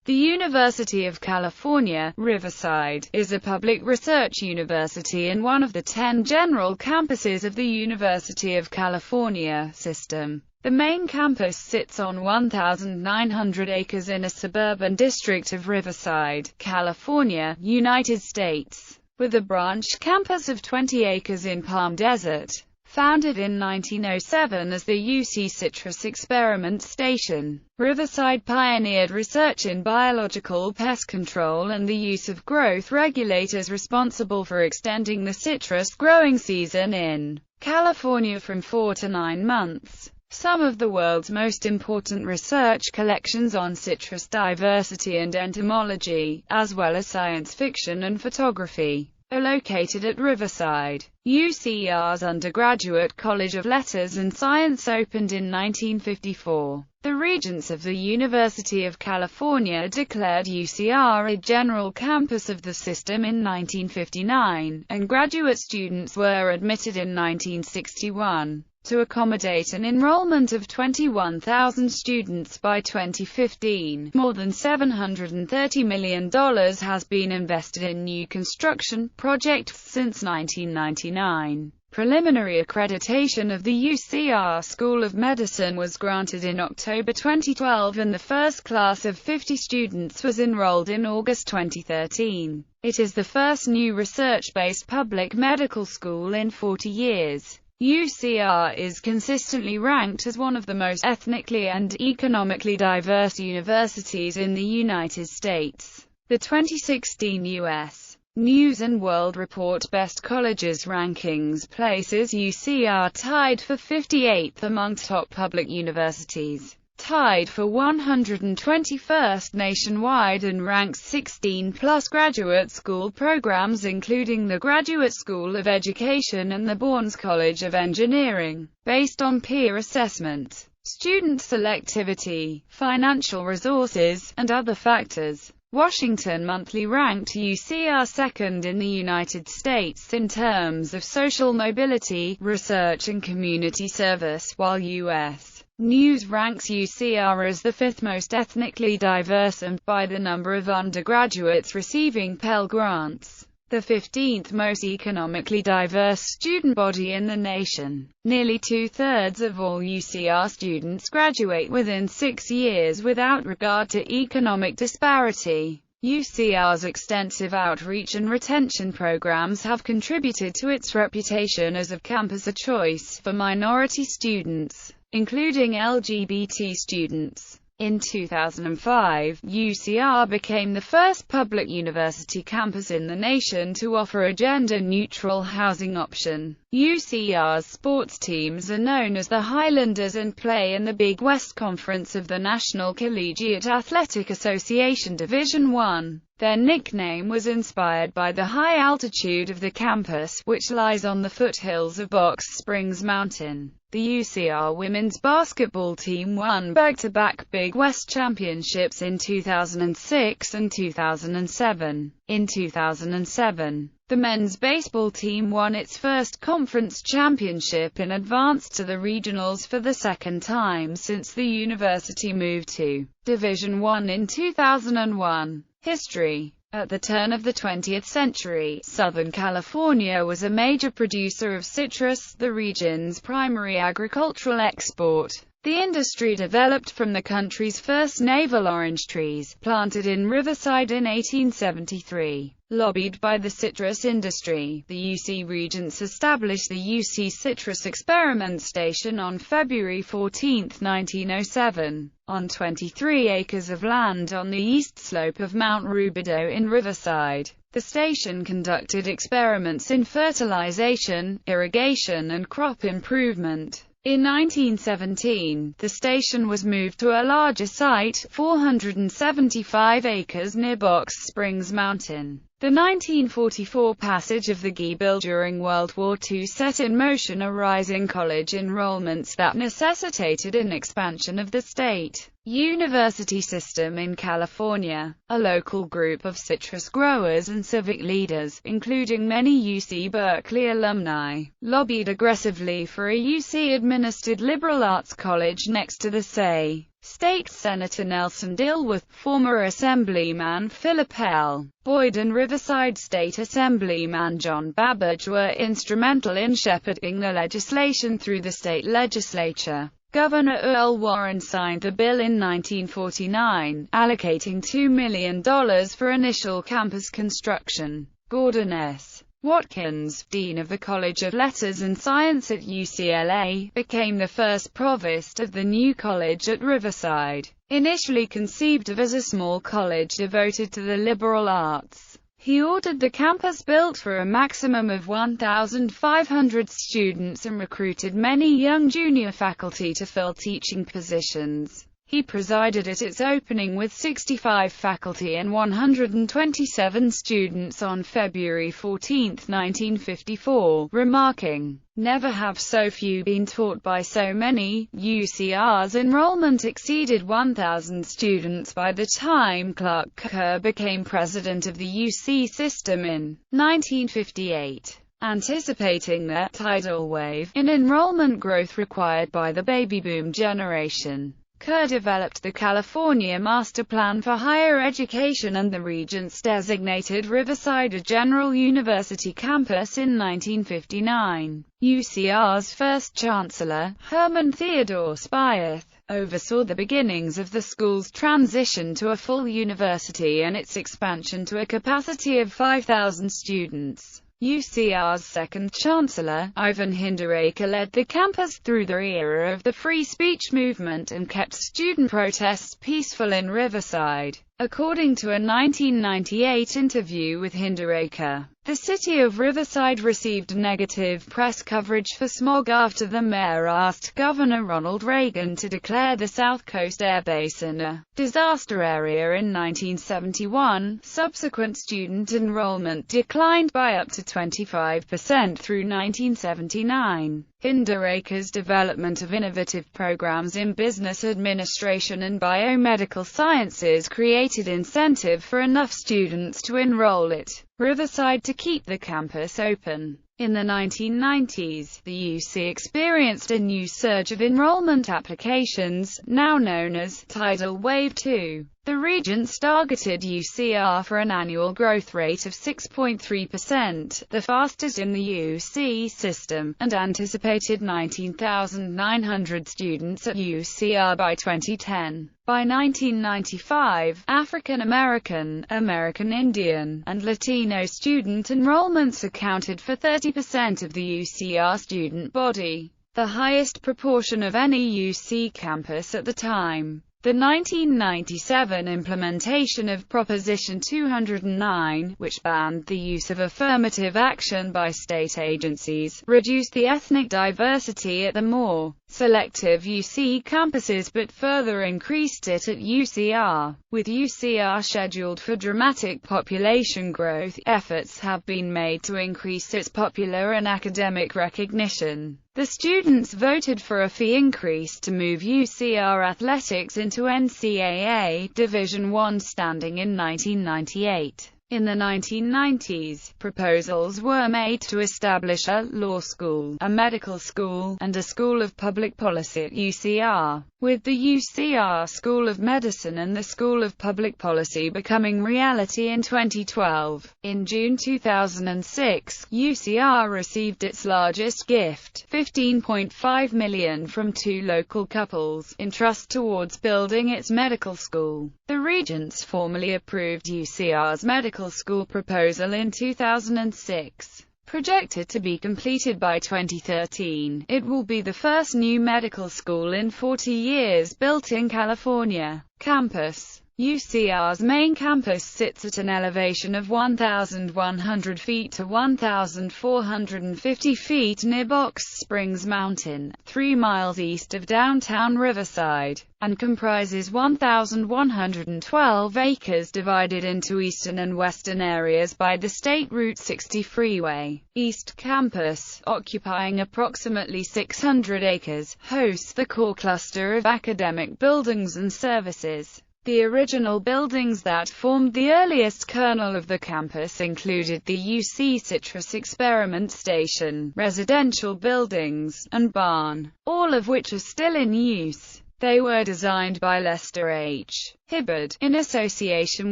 The University of California, Riverside, is a public research university and one of the 10 general campuses of the University of California system. The main campus sits on 1,900 acres in a suburban district of Riverside, California, United States, with a branch campus of 20 acres in Palm Desert. Founded in 1907 as the UC Citrus Experiment Station, Riverside pioneered research in biological pest control and the use of growth regulators responsible for extending the citrus growing season in California from 4 to 9 months. Some of the world's most important research collections on citrus diversity and entomology, as well as science fiction and photography, are located at Riverside. UCR's Undergraduate College of Letters and Science opened in 1954. The Regents of the University of California declared UCR a general campus of the system in 1959, and graduate students were admitted in 1961. To accommodate an enrollment of 21,000 students by 2015, more than $730 million has been invested in new construction projects since 1999. Preliminary accreditation of the UCR School of Medicine was granted in October 2012 and the first class of 50 students was enrolled in August 2013. It is the first new research-based public medical school in 40 years. UCR is consistently ranked as one of the most ethnically and economically diverse universities in the United States. The 2016 U.S. News & World Report Best Colleges Rankings places UCR tied for 58th among top public universities, tied for 121st nationwide, and ranks 16+ graduate school programs including the Graduate School of Education and the Bournes College of Engineering, based on peer assessment, student selectivity, financial resources, and other factors. Washington Monthly ranked UCR second in the United States in terms of social mobility, research and community service, while U.S. News ranks UCR as the 5th most ethnically diverse and, by the number of undergraduates receiving Pell Grants, the 15th most economically diverse student body in the nation. Nearly 2/3 of all UCR students graduate within 6 years without regard to economic disparity. UCR's extensive outreach and retention programs have contributed to its reputation as a campus of choice for minority students, including LGBT students. In 2005, UCR became the first public university campus in the nation to offer a gender-neutral housing option. UCR's sports teams are known as the Highlanders and play in the Big West Conference of the National Collegiate Athletic Association Division I. Their nickname was inspired by the high altitude of the campus, which lies on the foothills of Box Springs Mountain. The UCR women's basketball team won back-to-back Big West championships in 2006 and 2007. In 2007, the men's baseball team won its first conference championship and advanced to the regionals for the second time since the university moved to Division I in 2001. History. At the turn of the 20th century, Southern California was a major producer of citrus, the region's primary agricultural export. The industry developed from the country's first navel orange trees, planted in Riverside in 1873. Lobbied by the citrus industry, the UC Regents established the UC Citrus Experiment Station on February 14, 1907, on 23 acres of land on the east slope of Mount Rubidoux in Riverside. The station conducted experiments in fertilization, irrigation and crop improvement. In 1917, the station was moved to a larger site, 475 acres near Box Springs Mountain. The 1944 passage of the GI Bill during World War II set in motion a rise in college enrollments that necessitated an expansion of the state university system in California. A local group of citrus growers and civic leaders, including many UC Berkeley alumni, lobbied aggressively for a UC-administered liberal arts college next to the Say. State Senator Nelson Dilworth, former Assemblyman Philip L. Boyd and Riverside State Assemblyman John Babbage were instrumental in shepherding the legislation through the state legislature. Governor Earl Warren signed the bill in 1949, allocating $2 million for initial campus construction. Gordon S. Watkins, Dean of the College of Letters and Science at UCLA, became the first provost of the new college at Riverside. Initially conceived of as a small college devoted to the liberal arts, he ordered the campus built for a maximum of 1,500 students and recruited many young junior faculty to fill teaching positions. He presided at its opening with 65 faculty and 127 students on February 14, 1954, remarking, "Never have so few been taught by so many." UCR's enrollment exceeded 1,000 students by the time Clark Kerr became president of the UC system in 1958. Anticipating the tidal wave in enrollment growth required by the baby boom generation, Kerr developed the California Master Plan for Higher Education, and the Regents designated Riverside a General University campus in 1959. UCR's first chancellor, Herman Theodore Spieth, oversaw the beginnings of the school's transition to a full university and its expansion to a capacity of 5,000 students. UCR's second chancellor, Ivan Hinderaker, led the campus through the era of the free speech movement and kept student protests peaceful in Riverside. According to a 1998 interview with Hinderaker, the city of Riverside received negative press coverage for smog after the mayor asked Governor Ronald Reagan to declare the South Coast Air Basin a disaster area in 1971. Subsequent student enrollment declined by up to 25% through 1979. Hinderaker's development of innovative programs in business administration and biomedical sciences created incentive for enough students to enroll at Riverside to keep the campus open. In the 1990s, the UC experienced a new surge of enrollment applications, now known as Tidal Wave 2. The Regents targeted UCR for an annual growth rate of 6.3%, the fastest in the UC system, and anticipated 19,900 students at UCR by 2010. By 1995, African American, American Indian, and Latino student enrollments accounted for 30% of the UCR student body, the highest proportion of any UC campus at the time. The 1997 implementation of Proposition 209, which banned the use of affirmative action by state agencies, reduced the ethnic diversity at the more selective UC campuses but further increased it at UCR. With UCR scheduled for dramatic population growth, efforts have been made to increase its popular and academic recognition. The students voted for a fee increase to move UCR athletics into NCAA Division I standing in 1998. In the 1990s, proposals were made to establish a law school, a medical school, and a school of public policy at UCR, with the UCR School of Medicine and the School of Public Policy becoming reality in 2012. In June 2006, UCR received its largest gift, $15.5 million from two local couples, in trust towards building its medical school. The Regents formally approved UCR's medical school proposal in 2006. Projected to be completed by 2013, it will be the first new medical school in 40 years built in California. Campus. UCR's main campus sits at an elevation of 1,100 feet to 1,450 feet near Box Springs Mountain, 3 miles east of downtown Riverside, and comprises 1,112 acres divided into eastern and western areas by the State Route 60 freeway. East Campus, occupying approximately 600 acres, hosts the core cluster of academic buildings and services. The original buildings that formed the earliest kernel of the campus included the UC Citrus Experiment Station, residential buildings, and barn, all of which are still in use. They were designed by Lester H. Hibbard, in association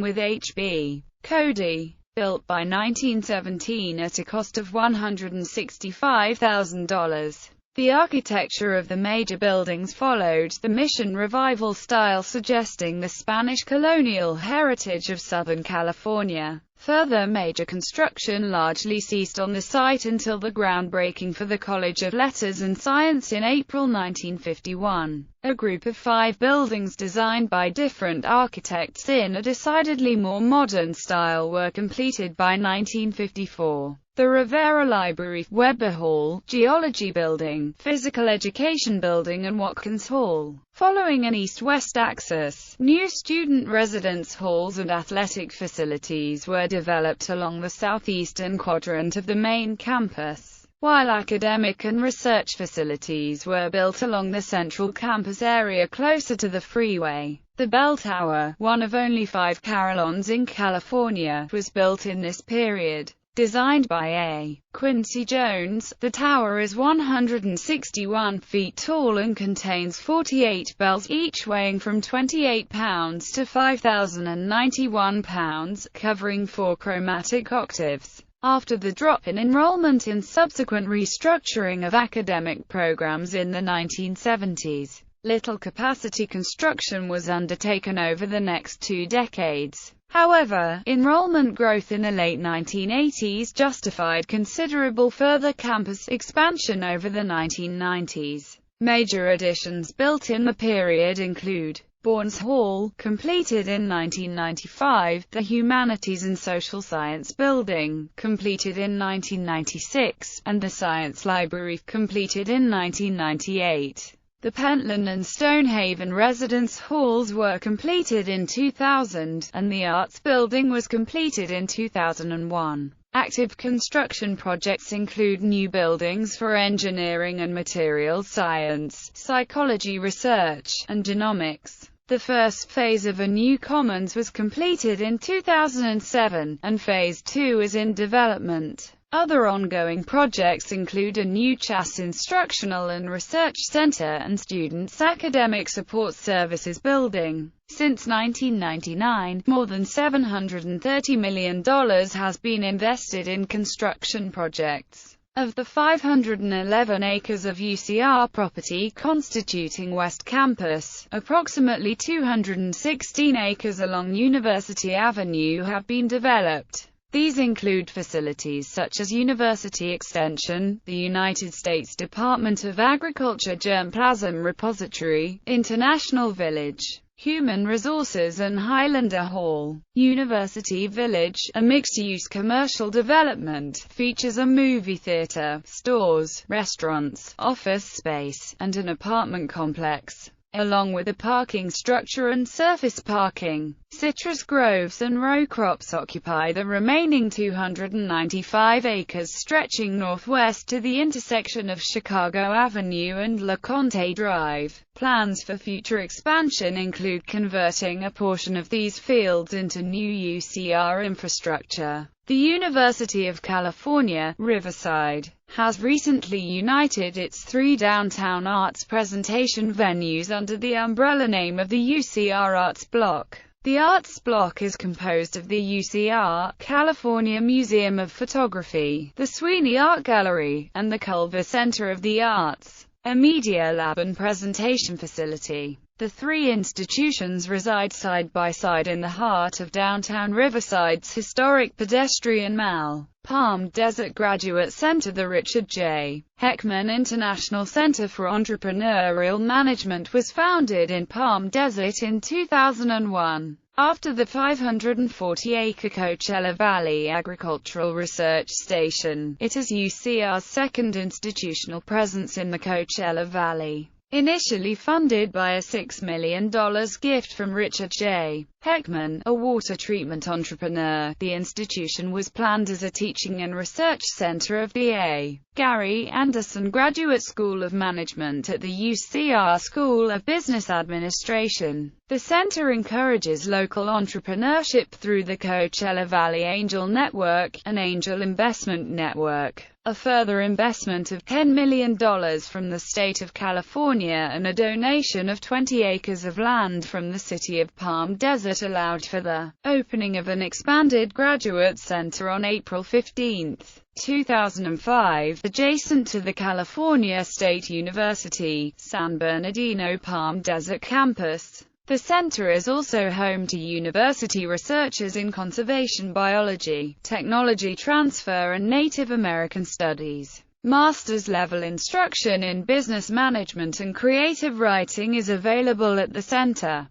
with H.B. Cody. Built by 1917 at a cost of $165,000. The architecture of the major buildings followed the Mission Revival style, suggesting the Spanish colonial heritage of Southern California. Further major construction largely ceased on the site until the groundbreaking for the College of Letters and Science in April 1951. A group of 5 buildings designed by different architects in a decidedly more modern style were completed by 1954. The Rivera Library, Weber Hall, Geology Building, Physical Education Building and Watkins Hall. Following an east-west axis, new student residence halls and athletic facilities were developed along the southeastern quadrant of the main campus, while academic and research facilities were built along the central campus area closer to the freeway. The bell tower, one of only 5 carillons in California, was built in this period. Designed by A. Quincy Jones, the tower is 161 feet tall and contains 48 bells, each weighing from 28 pounds to 5,091 pounds, covering 4 chromatic octaves. After the drop in enrollment and subsequent restructuring of academic programs in the 1970s, little capacity construction was undertaken over the next 2 decades. However, enrollment growth in the late 1980s justified considerable further campus expansion over the 1990s. Major additions built in the period include Bournes Hall, completed in 1995, the Humanities and Social Science Building, completed in 1996, and the Science Library, completed in 1998. The Pentland and Stonehaven residence halls were completed in 2000, and the Arts Building was completed in 2001. Active construction projects include new buildings for engineering and materials science, psychology research, and genomics. The first phase of a new commons was completed in 2007, and Phase 2 is in development. Other ongoing projects include a new CHAS Instructional and Research Center and Students' Academic Support Services Building. Since 1999, more than $730 million has been invested in construction projects. Of the 511 acres of UCR property constituting West Campus, approximately 216 acres along University Avenue have been developed. These include facilities such as University Extension, the United States Department of Agriculture Germplasm Repository, International Village, Human Resources and Highlander Hall. University Village, a mixed-use commercial development, features a movie theater, stores, restaurants, office space, and an apartment complex, along with a parking structure and surface parking. Citrus groves and row crops occupy the remaining 295 acres stretching northwest to the intersection of Chicago Avenue and LeConte Drive. Plans for future expansion include converting a portion of these fields into new UCR infrastructure. The University of California, Riverside, has recently united its 3 downtown arts presentation venues under the umbrella name of the UCR Arts Block. The Arts Block is composed of the UCR, California Museum of Photography, the Sweeney Art Gallery, and the Culver Center of the Arts, a media lab and presentation facility. The 3 institutions reside side by side in the heart of downtown Riverside's historic pedestrian mall. Palm Desert Graduate Center. The Richard J. Heckman International Center for Entrepreneurial Management was founded in Palm Desert in 2001. After the 540-acre Coachella Valley Agricultural Research Station, it is UCR's second institutional presence in the Coachella Valley. Initially funded by a $6 million gift from Richard J. Heckman, a water treatment entrepreneur, the institution was planned as a teaching and research center of the A. Gary Anderson Graduate School of Management at the UCR School of Business Administration. The center encourages local entrepreneurship through the Coachella Valley Angel Network, an angel investment network. A further investment of $10 million from the state of California and a donation of 20 acres of land from the city of Palm Desert allowed for the opening of an expanded graduate center on April 15, 2005, adjacent to the California State University, San Bernardino Palm Desert campus. The center is also home to university researchers in conservation biology, technology transfer and Native American studies. Master's level instruction in business management and creative writing is available at the center.